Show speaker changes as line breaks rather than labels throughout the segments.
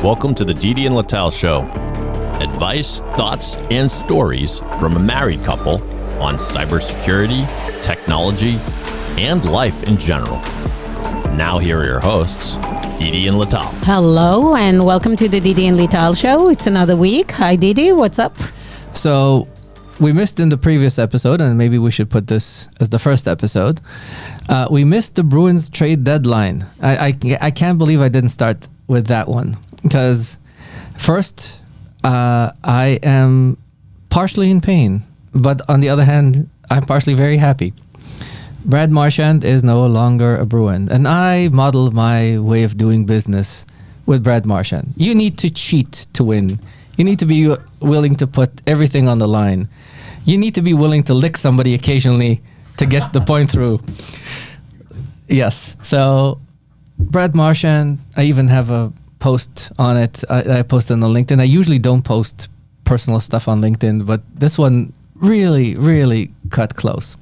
Welcome to the Didi and Lital Show. Advice, thoughts, and stories from a married couple on cybersecurity, technology, and life in general. Now here are your hosts, Didi and Lital.
Hello, and welcome to the Didi and Lital Show. It's another week. Hi, Didi. What's up?
So we missed in the previous episode, and maybe we should put this as the first episode. We missed the Bruins trade deadline. I can't believe I didn't start with that one. Because first, I am partially in pain, but on the other hand, I'm partially very happy. Brad Marchand is no longer a Bruin, and I modeled my way of doing business with Brad Marchand. You need to cheat to win. You need to be willing to put everything on the line. You need to be willing to lick somebody occasionally to get the point through. Yes, so Brad Marchand, I even have a post on it. I posted on LinkedIn. I usually don't post personal stuff on LinkedIn, but this one really cut close.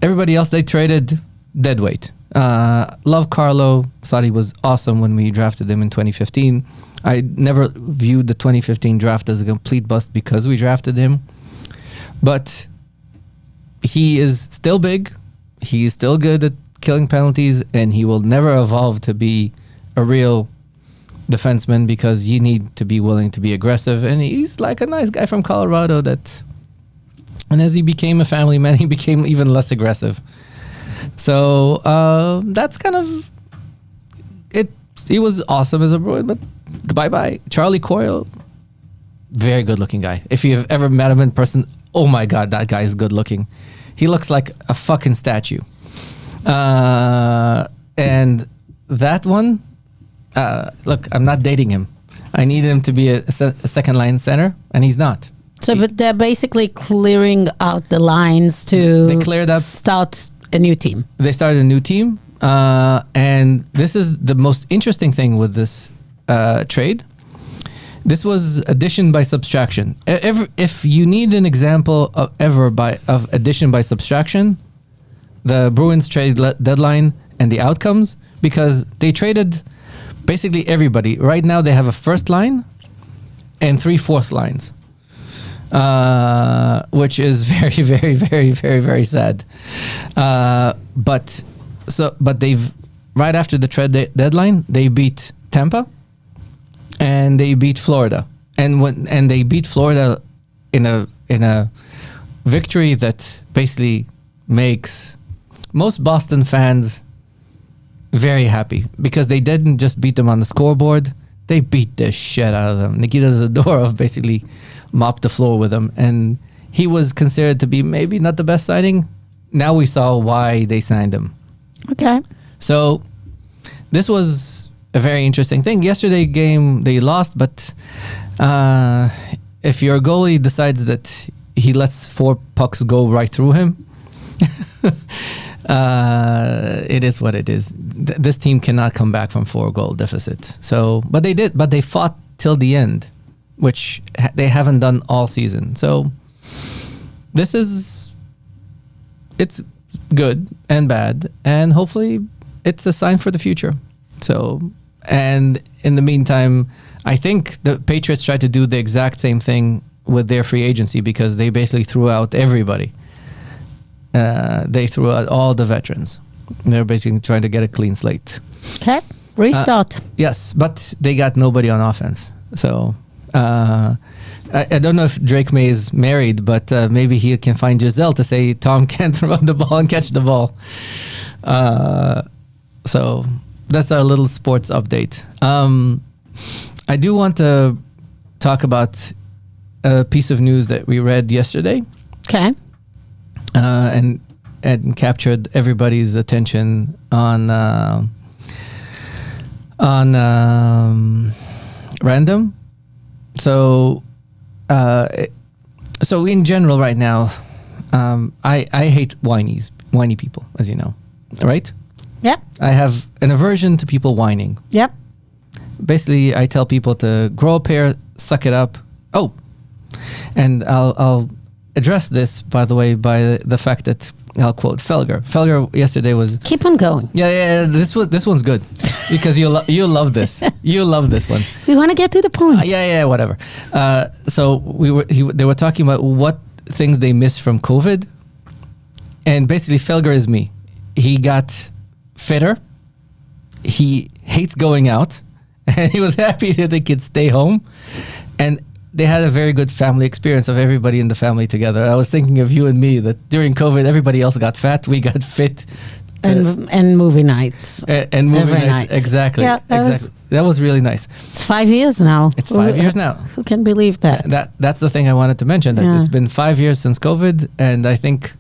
Everybody else they traded dead weight. Love Carlo, thought he was awesome when we drafted him in 2015. I never viewed the 2015 draft as a complete bust because we drafted him, but he is still big. He's still good at killing penalties, and he will never evolve to be a real defenseman because you need to be willing to be aggressive. And he's like a nice guy from Colorado and as he became a family man, he became even less aggressive. So that's kind of it. He was awesome as a Bruin, but bye. Charlie Coyle, very good looking guy. If you've ever met him in person, oh my God, that guy is good looking. He looks like a fucking statue. And that one, look, I'm not dating him. I need him to be a second line center, and he's not.
So, but they're basically clearing out the lines to
They cleared up.
Start a new team.
They started a new team, and this is the most interesting thing with this trade. This was addition by subtraction. If you need an example of addition by subtraction, the Bruins trade deadline and the outcomes, because they traded basically everybody. Right now they have a first line and 3 fourth lines, which is very sad. But they've right after the trade deadline, they beat Tampa and they beat Florida, and they beat Florida in a victory that basically makes most Boston fans very happy, because they didn't just beat them on the scoreboard, they beat the shit out of them. Nikita Zadorov basically mopped the floor with them, and he was considered to be maybe not the best signing. Now we saw why they signed him.
Okay.
So this was a very interesting thing. Yesterday game they lost, but if your goalie decides that he lets 4 pucks go right through him, it is what it is. This team cannot come back from 4-goal deficit. So, but they did. But they fought till the end, which they haven't done all season. So, it's good and bad, and hopefully, it's a sign for the future. So, and in the meantime, I think the Patriots tried to do the exact same thing with their free agency, because they basically threw out everybody. They threw out all the veterans. They're basically trying to get a clean slate.
Okay. Restart.
Yes, but they got nobody on offense. So I don't know if Drake May is married, but maybe he can find Giselle to say Tom can throw the ball and catch the ball. So that's our little sports update. I do want to talk about a piece of news that we read yesterday.
Okay.
And captured everybody's attention on random. So in general right now, I hate whiny people, as you know, right?
Yep.
I have an aversion to people whining.
Yep.
Basically, I tell people to grow a pair, suck it up. Oh, and I'll address this, by the way, by the fact that I'll quote Felger. Felger yesterday was
Keep on going.
yeah. This one's good because you love this. You love this one.
We want to get to the point.
Yeah, whatever. So they were talking about what things they miss from COVID, and basically Felger is me. He got fitter. He hates going out, and he was happy that they could stay home, and they had a very good family experience of everybody in the family together. I was thinking of you and me that during COVID, everybody else got fat, we got fit.
And movie nights.
And movie
every
nights.
night.
Exactly.
Yeah,
That was really nice.
It's 5 years now.
It's 5 years now.
Who can believe that?
That's the thing I wanted to mention. That
Yeah.
it's been 5 years since COVID, and I think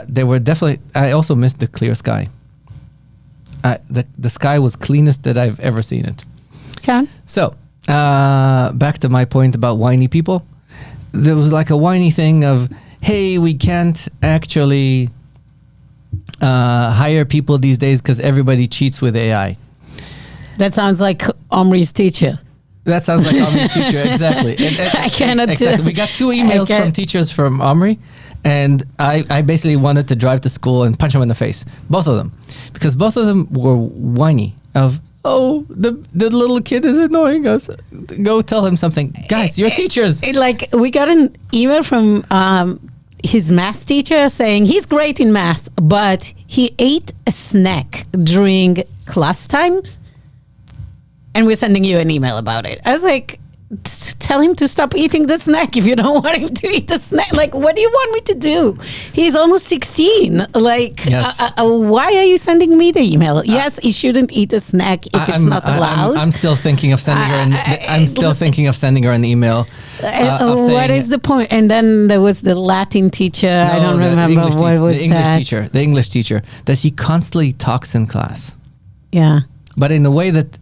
they were definitely. I also missed the clear sky. The sky was cleanest that I've ever seen it.
Okay.
So back to my point about whiny people. There was like a whiny thing of, hey, we can't actually hire people these days because everybody cheats with AI.
That sounds like Omri's teacher.
That sounds like Omri's teacher, exactly.
I cannot.
Exactly. We got 2 emails from teachers from Omri, and I basically wanted to drive to school and punch them in the face, both of them, because both of them were whiny of, oh, the little kid is annoying us. Go tell him something. Guys, you're teachers.
Like, we got an email from his math teacher saying he's great in math, but he ate a snack during class time, and we're sending you an email about it. I was like, tell him to stop eating the snack if you don't want him to eat the snack. Like, what do you want me to do? He's almost 16. Like,
Yes.
why are you sending me the email? Yes, he shouldn't eat a snack if it's not allowed.
I'm still thinking of sending her an email.
What is the point? And then there was the Latin teacher. I don't remember what was that.
The English teacher, that he constantly talks in class.
Yeah.
But in a way that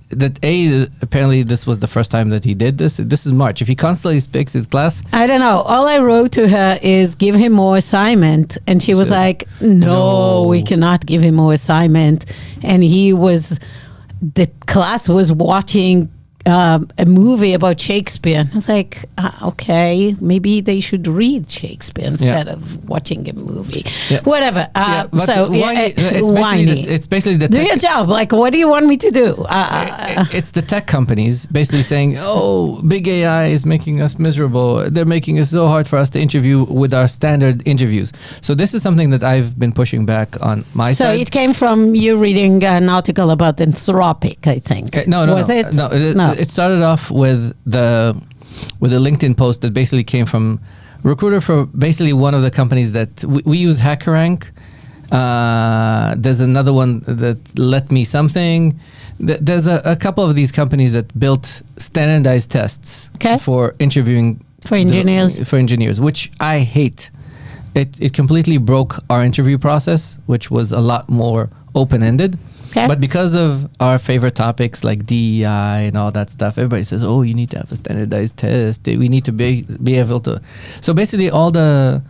apparently this was the first time that he did this. This is March. If he constantly speaks in class,
I don't know. All I wrote to her is give him more assignment, and she was like, "No, we cannot give him more assignment." And the class was watching a movie about Shakespeare. I was like, okay, maybe they should read Shakespeare instead of watching a movie. Yeah. Whatever. Whiny.
It's basically the
do your job. Like, what do you want me to do?
It's the tech companies basically saying, oh, big AI is making us miserable. They're making it so hard for us to interview with our standard interviews. So this is something that I've been pushing back on my side.
So it came from you reading an article about Anthropic, I think.
No.
Was it?
No. It started off with a LinkedIn post that basically came from recruiter for basically one of the companies that we use HackerRank. There's another one that Let Me Something. There's a couple of these companies that built standardized tests for interviewing
for engineers,
which I hate. It completely broke our interview process, which was a lot more open-ended. Okay. But because of our favorite topics like DEI and all that stuff, everybody says, oh, you need to have a standardized test. We need to be able to. So basically all the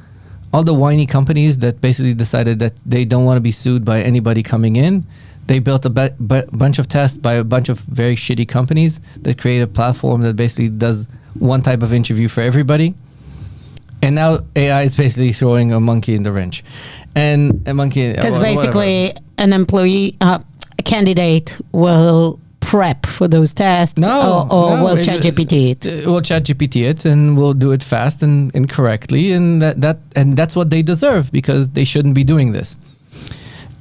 whiny companies that basically decided that they don't want to be sued by anybody coming in, they built a bunch of tests by a bunch of very shitty companies that create a platform that basically does one type of interview for everybody. And now AI is basically throwing a monkey in the wrench. And a monkey...
Because basically an employee... a candidate will prep for those tests or will ChatGPT it?
We'll ChatGPT it and we'll do it fast and correctly, and that's what they deserve because they shouldn't be doing this.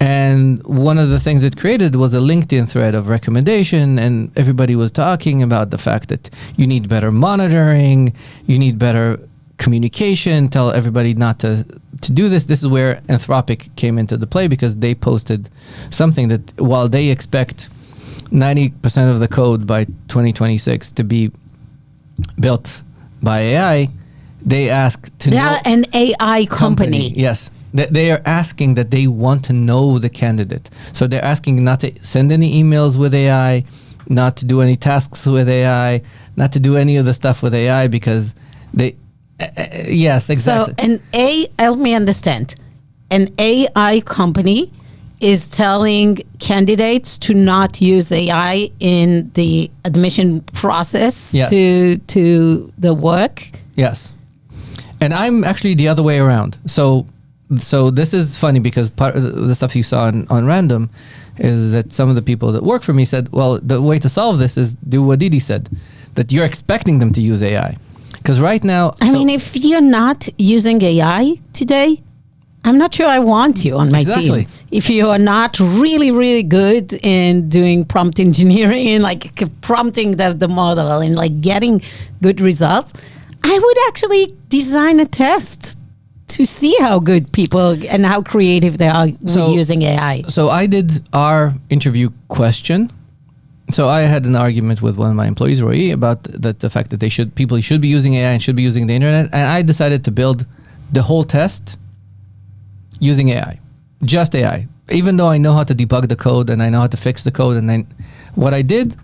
And one of the things it created was a LinkedIn thread of recommendation, and everybody was talking about the fact that you need better monitoring, you need better communication, tell everybody not to do this. This is where Anthropic came into the play because they posted something that while they expect 90% of the code by 2026 to be built by AI, they ask to know...
an AI company.
Yes. They are asking that they want to know the candidate. So they're asking not to send any emails with AI, not to do any tasks with AI, not to do any of the stuff with AI because they... yes, exactly.
So help me understand. An AI company is telling candidates to not use AI in the admission process to the work.
Yes. And I'm actually the other way around. So So this is funny because part of the stuff you saw on Random is that some of the people that work for me said, well, the way to solve this is do what Didi said, that you're expecting them to use AI. Because right now...
I mean, if you're not using AI today, I'm not sure I want you on my
Exactly.
team. If you are not really, really good in doing prompt engineering, like prompting the model and like getting good results, I would actually design a test to see how good people and how creative they are using AI.
So I did our interview question. So I had an argument with one of my employees, Roy, about the fact that people should be using AI and should be using the internet. And I decided to build the whole test using AI, just AI. Even though I know how to debug the code and I know how to fix the code. And then what I did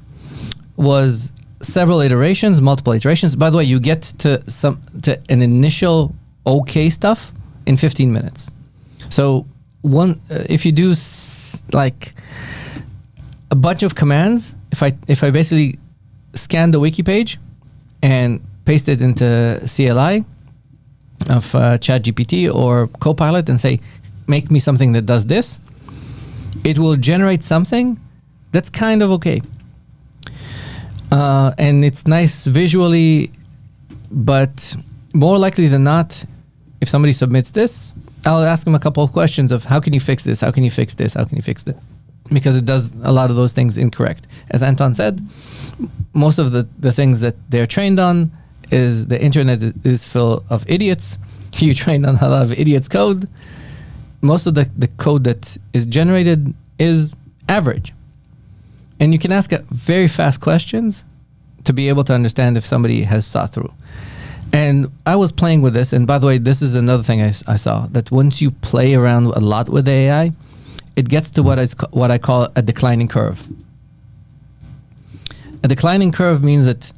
was several iterations, multiple iterations. By the way, you get to an initial okay stuff in 15 minutes. So if you do like a bunch of commands, if I basically scan the wiki page and paste it into CLI of ChatGPT or Copilot and say, make me something that does this, it will generate something that's kind of okay. And it's nice visually, but more likely than not, if somebody submits this, I'll ask them a couple of questions of how can you fix this? How can you fix this? How can you fix that? Because it does a lot of those things incorrect. As Anton said, most of the things that they're trained on is the internet is full of idiots. You trained on a lot of idiots' code. Most of the code that is generated is average. And you can ask very fast questions to be able to understand if somebody has thought through. And I was playing with this. And by the way, this is another thing I saw, that once you play around a lot with AI, it gets to what I call a declining curve. A declining curve means that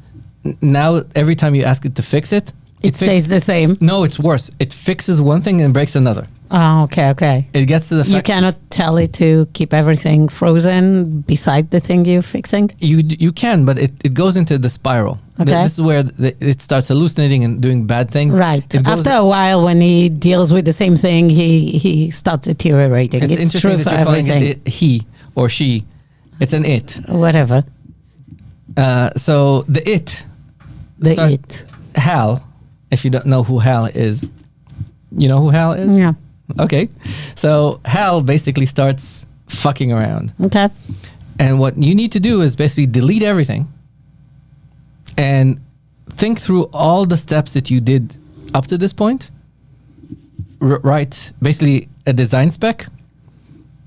now every time you ask it to fix it,
it stays the same.
No, it's worse. It fixes one thing and breaks another.
Oh, okay.
It gets to the fact
you cannot tell it to keep everything frozen beside the thing you're fixing?
You can, but it goes into the spiral.
Okay.
This is where it starts hallucinating and doing bad things.
Right. After a while, when he deals with the same thing, he starts deteriorating.
It's interesting
true
that
for
you're calling
everything.
it he or she. It's an it.
Whatever.
So the it. Hal, if you don't know who Hal is, you know who Hal is?
Yeah.
Okay. So Hal basically starts fucking around.
Okay.
And what you need to do is basically delete everything and think through all the steps that you did up to this point. Write basically a design spec.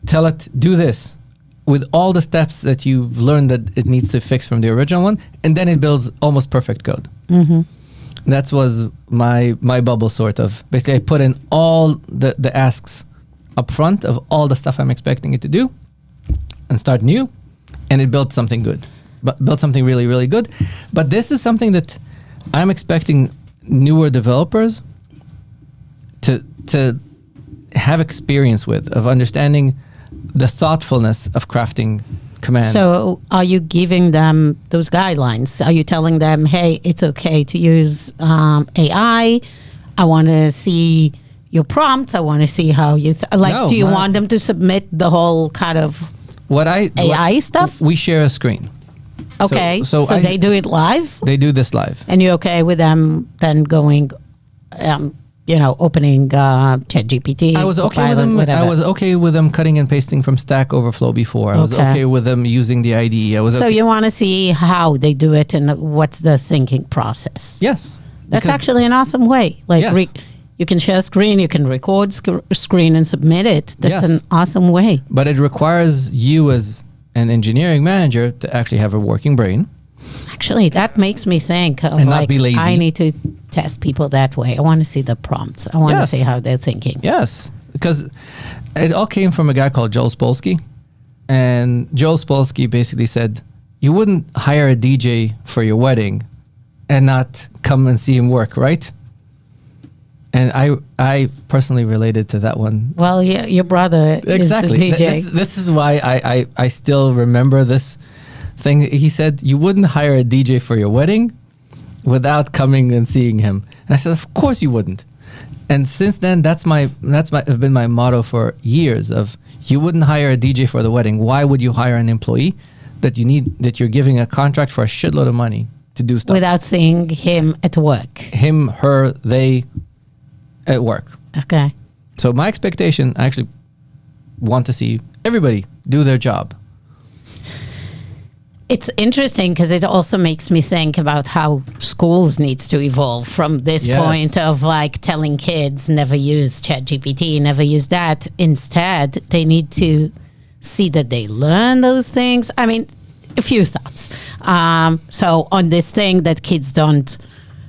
Tell it, do this with all the steps that you've learned that it needs to fix from the original one. And then it builds almost perfect code.
Mm-hmm.
That was my bubble, sort of. Basically, I put in all the asks up front of all the stuff I'm expecting it to do and start new, and it built something good. But built something really, really good. But this is something that I'm expecting newer developers to have experience with, of understanding the thoughtfulness of crafting commands.
So are you giving them those guidelines? Are you telling them, hey, it's okay to use AI? I want to see your prompts. I want to see how you... do you want them to submit the whole kind of AI stuff?
We share a screen.
Okay, so they do it live?
They do this live.
And you're okay with them then going... opening ChatGPT.
I was okay with them.
Whatever.
I was okay with them cutting and pasting from Stack Overflow before. I was okay with them using the IDE.
So you want to see how they do it and what's the thinking process?
Yes,
that's actually an awesome way. Like
yes.
You can share screen, you can record screen and submit it. That's an awesome way.
But it requires you as an engineering manager to actually have a working brain.
Actually, that makes me think of
and not be lazy.
I need to test people that way. I want to see the prompts. I want to see how they're thinking.
Yes, because it all came from a guy called Joel Spolsky. And Joel Spolsky basically said, you wouldn't hire a DJ for your wedding and not come and see him work, right? And I personally related to that one.
Well, yeah, your brother is the DJ.
This is why I still remember this thing. He said, you wouldn't hire a DJ for your wedding without coming and seeing him. And I said, of course you wouldn't. And since then, that's been my motto for years. Of you wouldn't hire a DJ for the wedding. Why would you hire an employee that you're giving a contract for a shitload of money to do stuff
without seeing him at work?
Him, her, they at work.
Okay.
So my expectation, I actually want to see everybody do their job.
It's interesting because it also makes me think about how schools needs to evolve from this point of like telling kids never use ChatGPT, never use that. Instead, they need to see that they learn those things. I mean, a few thoughts. So on this thing that kids don't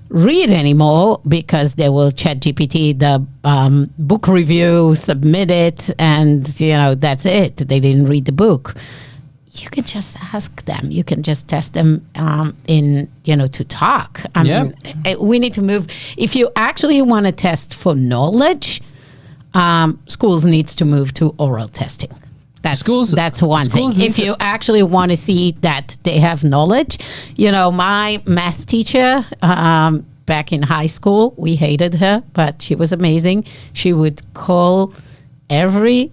read anymore because they will ChatGPT the book review, submit it, and that's it. They didn't read the book. You can just ask them. You can just test them to talk. I mean, we need to move. If you actually want to test for knowledge, schools needs to move to oral testing. That's one thing. If you actually want to see that they have knowledge, my math teacher back in high school, we hated her, but she was amazing. She would call every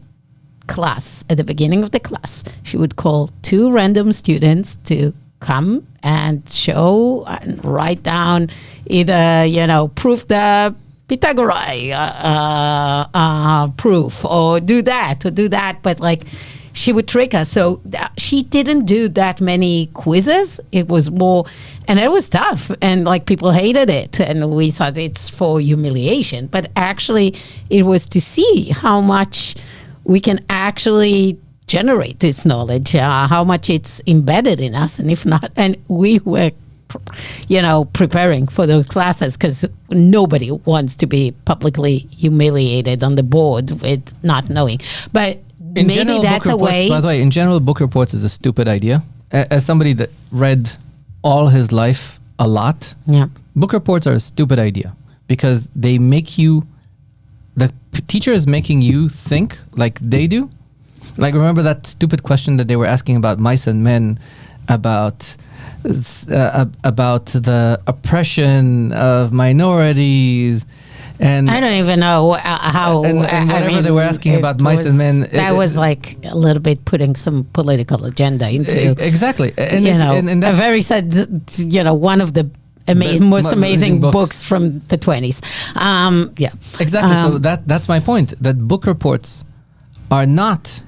class at the beginning of the class. She would call 2 random students to come and show and write down either proof the Pythagorean proof or do that, but like she would trick us. So she didn't do that many quizzes. It was more, and it was tough, and like people hated it, and we thought it's for humiliation, but actually it was to see how much we can actually generate this knowledge, how much it's embedded in us, and if not, and we were, preparing for those classes because nobody wants to be publicly humiliated on the board with not knowing. But maybe that's a way.
By the way, in general, book reports is a stupid idea. As somebody that read all his life a lot, book reports are a stupid idea because they make you. The teacher is making you think like they do. Like, remember that stupid question that they were asking about mice and men, about the oppression of minorities, and
I don't even know how.
And whatever they were asking about mice and men,
that was like a little bit putting some political agenda into
exactly.
And a very sad, one of the most amazing books from the 20s.
Exactly. So that's my point. That book reports are not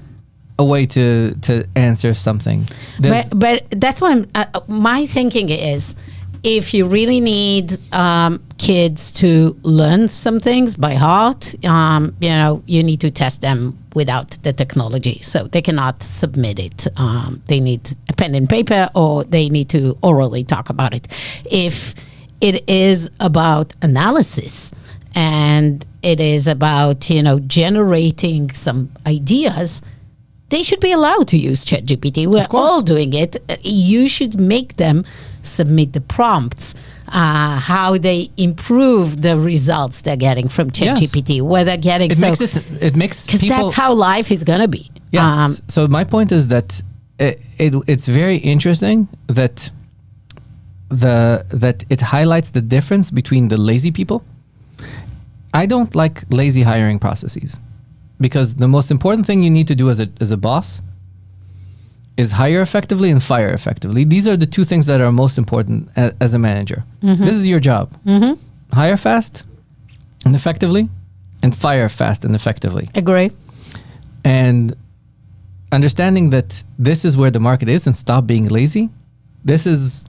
a way to answer something.
But that's why my thinking is, if you really need kids to learn some things by heart, you need to test them without the technology. So they cannot submit it. They need a pen and paper, or they need to orally talk about it. If it is about analysis and it is about, generating some ideas, they should be allowed to use ChatGPT. We're all doing it. You should make them submit the prompts, how they improve the results they're getting from ChatGPT.
Yes.
Where they're getting
it makes
because that's how life is gonna be.
Yes. So my point is that it's very interesting that it highlights the difference between the lazy people. I don't like lazy hiring processes. Because the most important thing you need to do as a boss is hire effectively and fire effectively. These are the 2 things that are most important as a manager. Mm-hmm. This is your job. Mm-hmm. Hire fast and effectively, and fire fast and effectively.
Agree.
And understanding that this is where the market is, and stop being lazy. This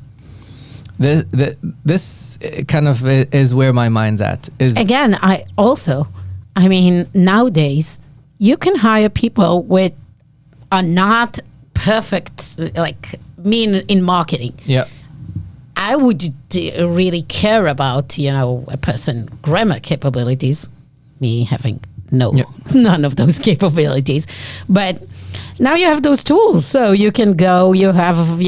kind of is where my mind's at.
Again, nowadays, you can hire people with are not perfect, like me in marketing.
Yeah.
I would really care about, a person grammar capabilities, me having none of those capabilities. But now you have those tools. So you can go, you have,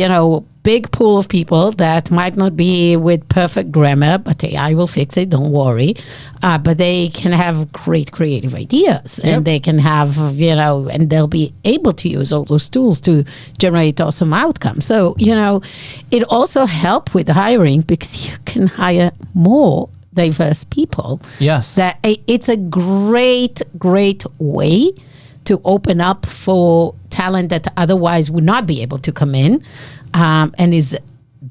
big pool of people that might not be with perfect grammar, but AI will fix it, don't worry. But they can have great creative ideas, and they can have, and they'll be able to use all those tools to generate awesome outcomes. So, it also helps with hiring because you can hire more diverse people.
Yes.
That it's a great way to open up for talent that otherwise would not be able to come in, and is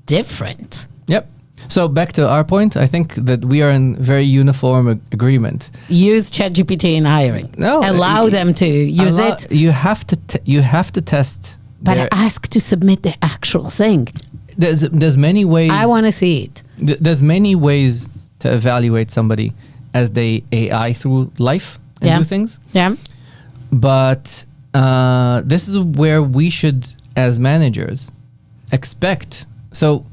different.
Yep. So back to our point, I think that we are in very uniform agreement.
Use ChatGPT in hiring.
No,
allow them to use it,
You have to test.
but ask to submit the actual thing.
There's many ways.
I want to see it.
There's many ways to evaluate somebody as they AI through life and do things.
Yeah.
But this is where we should, as managers, expect. So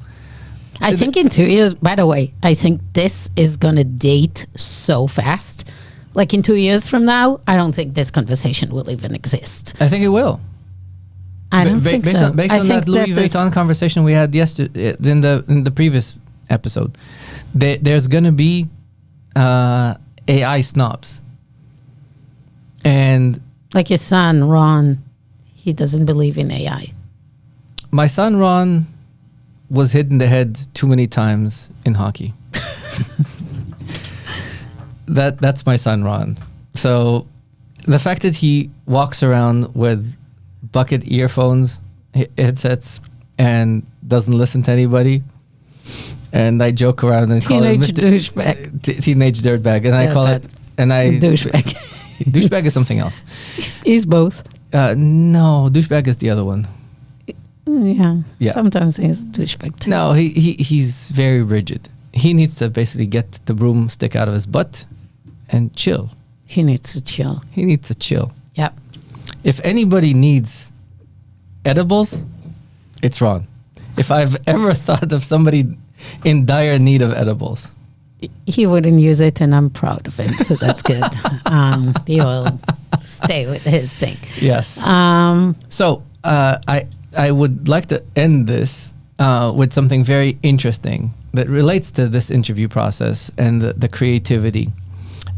I think in 2 years, by the way, I think this is going to date so fast. Like in 2 years from now, I don't think this conversation will even exist.
I think it will.
I don't think so.
Based
I
on
think
that Louis Vuitton conversation we had yesterday in the previous episode, there's going to be AI snobs. And
like your son, Ron, he doesn't believe in AI.
my son Ron was hit in the head too many times in hockey. That's my son Ron. So the fact that he walks around with bucket earphones, headsets, and doesn't listen to anybody, and I joke around and call him
Teenage douchebag.
Teenage dirtbag, and I call it, and I
Douchebag.
douchebag is something else.
He's both.
No, douchebag is the other one. Yeah.
Sometimes he's douchebag too.
No, he's very rigid. He needs to basically get the broomstick out of his butt and chill.
He needs to chill.
He needs to chill.
Yep.
If anybody needs edibles, it's Ron. If I've ever thought of somebody in dire need of edibles,
He wouldn't use it, and I'm proud of him, so that's good. He will stay with his thing.
yes. So I would like to end this with something very interesting that relates to this interview process and the creativity,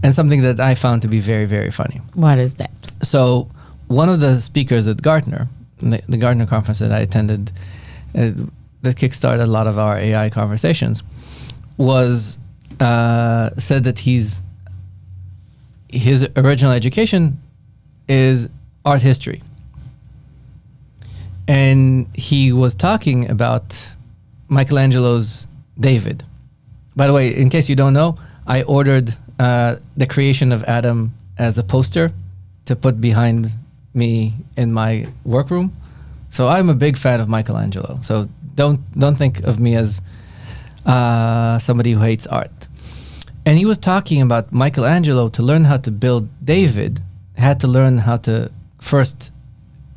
and something that I found to be very, very funny.
What is that?
So one of the speakers at Gartner, the Gartner conference that I attended, that kickstarted a lot of our AI conversations, was said that his original education is art history. And he was talking about Michelangelo's David. By the way, in case you don't know, I ordered the creation of Adam as a poster to put behind me in my workroom. So I'm a big fan of Michelangelo. So don't think of me as somebody who hates art. And he was talking about Michelangelo, to learn how to build David, had to learn how to first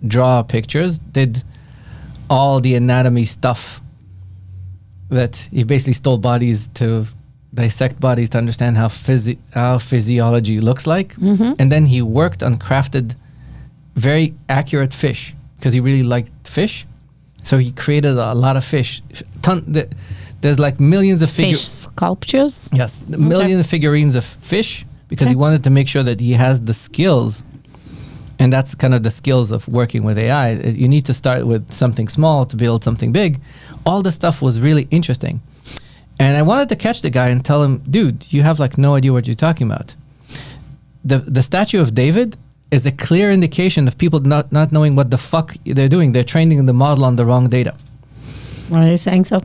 draw pictures, did all the anatomy stuff that he basically stole bodies to dissect bodies to understand how physiology looks like. Mm-hmm. And then he worked on crafted very accurate fish because he really liked fish. So he created a lot of fish. There's like millions of
Fish sculptures?
Yes, millions of figurines of fish because he wanted to make sure that he has the skills. And that's kind of the skills of working with AI. You need to start with something small to build something big. All the stuff was really interesting. And I wanted to catch the guy and tell him, dude, you have like no idea what you're talking about. The statue of David is a clear indication of people not knowing what the fuck they're doing. They're training the model on the wrong data.
Are you saying so?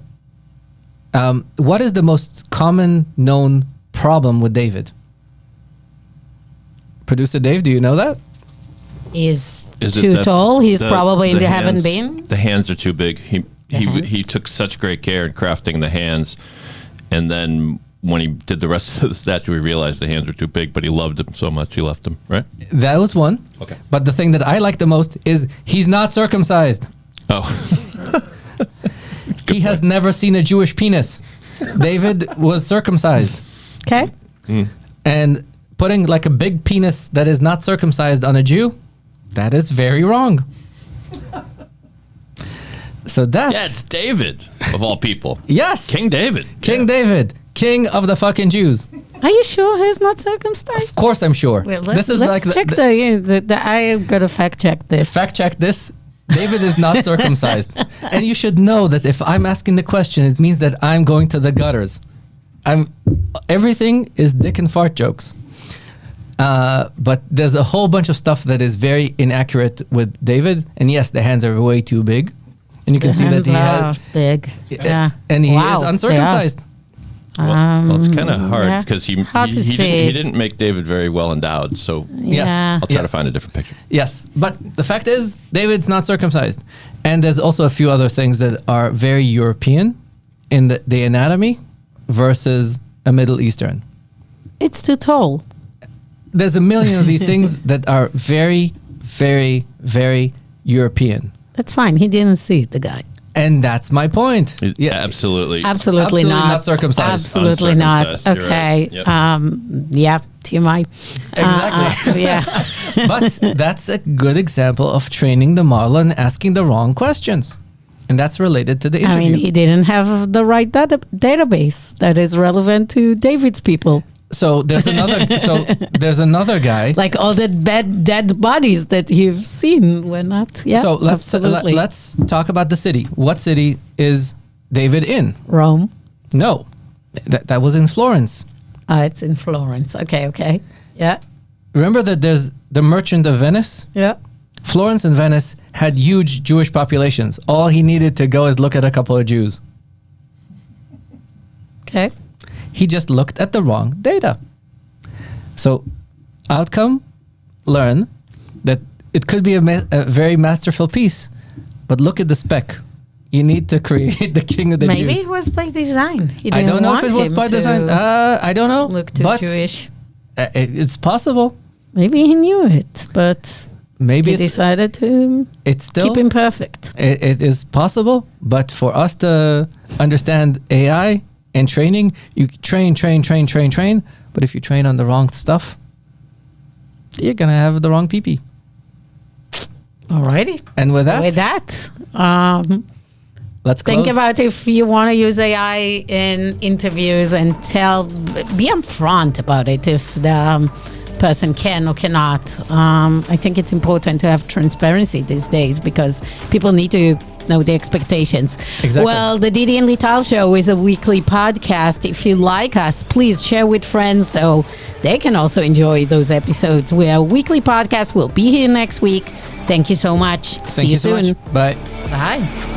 What is the most common known problem with David? Producer Dave, do you know that?
Is too tall. He's probably in the heaven beam.
The hands are too big. He took such great care in crafting the hands, and then when he did the rest of the statue, he realized the hands were too big. But he loved him so much, he left him. Right?
That was one.
Okay.
But the thing that I like the most is he's not circumcised.
Oh.
He has never seen a Jewish penis. David was circumcised.
Okay.
And putting like a big penis that is not circumcised on a Jew, that is very wrong. So that's...
Yeah, it's David, of all people.
Yes.
King David.
King David. King of the fucking Jews.
Are you sure he's not circumcised?
Of course I'm sure.
Well, let's check I got to fact check this.
Fact check this. David is not circumcised. And you should know that if I'm asking the question, it means that I'm going to the gutters. Everything is dick and fart jokes. But there's a whole bunch of stuff that is very inaccurate with David. And yes, the hands are way too big. And you can see that he has
big. Yeah.
And he is uncircumcised.
Well, it's kind of hard because he
say.
didn't make David very well endowed. So
Yes.
I'll try to find a different picture.
Yes, but the fact is, David's not circumcised. And there's also a few other things that are very European in the anatomy versus a Middle Eastern.
It's too tall.
There's a million of these things that are very, very, very European.
That's fine. He didn't see it, the guy.
And that's my point.
Absolutely.
Absolutely not.
Circumcised.
Absolutely not.
Uncircumcised, you're
Okay.
right. Yep.
TMI.
Exactly.
Yeah.
But that's a good example of training the model and asking the wrong questions. And that's related to the interview.
I mean, he didn't have the right database that is relevant to David's people.
So there's another guy.
Like all the dead bodies that you've seen were not. Yeah.
So
absolutely.
let's talk about the city. What city is David in?
Rome.
No, that was in Florence.
It's in Florence. Okay. Yeah.
Remember that there's the Merchant of Venice?
Yeah.
Florence and Venice had huge Jewish populations. All he needed to go is look at a couple of Jews.
Okay.
He just looked at the wrong data. So, outcome, learn that it could be a very masterful piece, but look at the spec. You need to create the king of the Jews.
Maybe it was by design. He
I
didn't
don't know
want
if it was
him
by
to
design. I don't know.
Look too
but
Jewish.
It's possible.
Maybe he knew it, but
Maybe
he decided to
it's still
keep him perfect.
It is possible, but for us to understand AI and training, you train. But if you train on the wrong stuff, you're gonna have the wrong PP.
Alrighty.
And with that, let's close.
think about if you want to use AI in interviews and be upfront about it if the person can or cannot. I think it's important to have transparency these days because people need to know the expectations.
Exactly.
Well, the Didi and Lital show is a weekly podcast. If you like us, please share with friends so they can also enjoy those episodes. We are a weekly podcast. We'll be here next week. Thank you so much. See you soon.
Bye.
Bye.